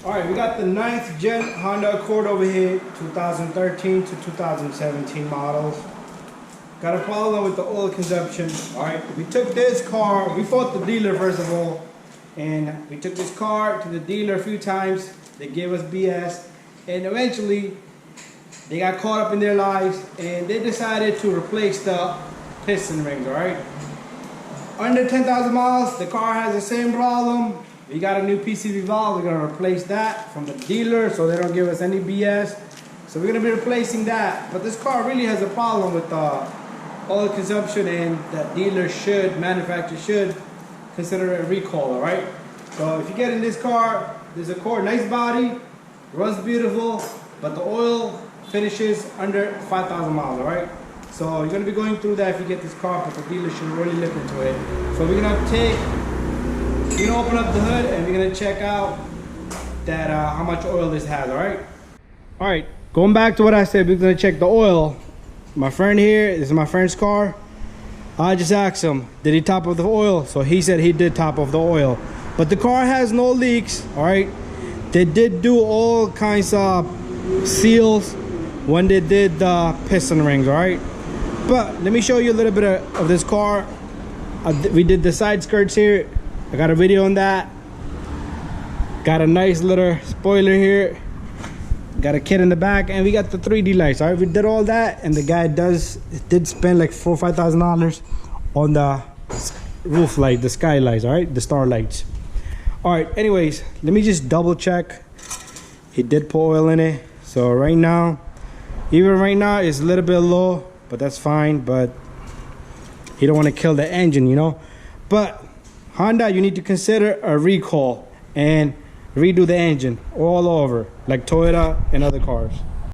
All right, we got the 9th gen Honda Accord over here, 2013 to 2017 models. Got a problem with the oil consumption. All right, we took this car, we fought the dealer first of all, and we took this car to the dealer a few times. They gave us BS, and eventually they got caught up in their lives and they decided to replace the piston rings. All right, under 10,000 miles, the car has the same problem. We got a new PCV valve. We're gonna replace that from the dealer so they don't give us any BS. So we're gonna be replacing that. But this car really has a problem with oil consumption, and the dealer manufacturer should consider a recall, all right? So if you get in this car, there's a Accord, nice body, runs beautiful, but the oil finishes under 5,000 miles, all right? So you're gonna be going through that if you get this car, but the dealer should really look into it. So we're gonna open up the hood and we're gonna check out that how much oil this has. All right, going back to what I said, we're gonna check the oil. My friend here, this is my friend's car. I just asked him, did he top up the oil? So he said he did top off the oil, but the car has no leaks. All right, they did do all kinds of seals when they did the piston rings. All right, but let me show you a little bit of this car. We did the side skirts here. I got a video on that. Got a nice little spoiler here. Got a kit in the back, and we got the 3D lights. All right, we did all that, and the guy did spend like $4,000 or $5,000 on the roof light, the sky lights. All right, the star lights. All right, anyways, let me just double check. He did put oil in it, so right now, even right now, it's a little bit low, but that's fine. But you don't want to kill the engine, you know. But Honda, you need to consider a recall and redo the engine all over, like Toyota and other cars.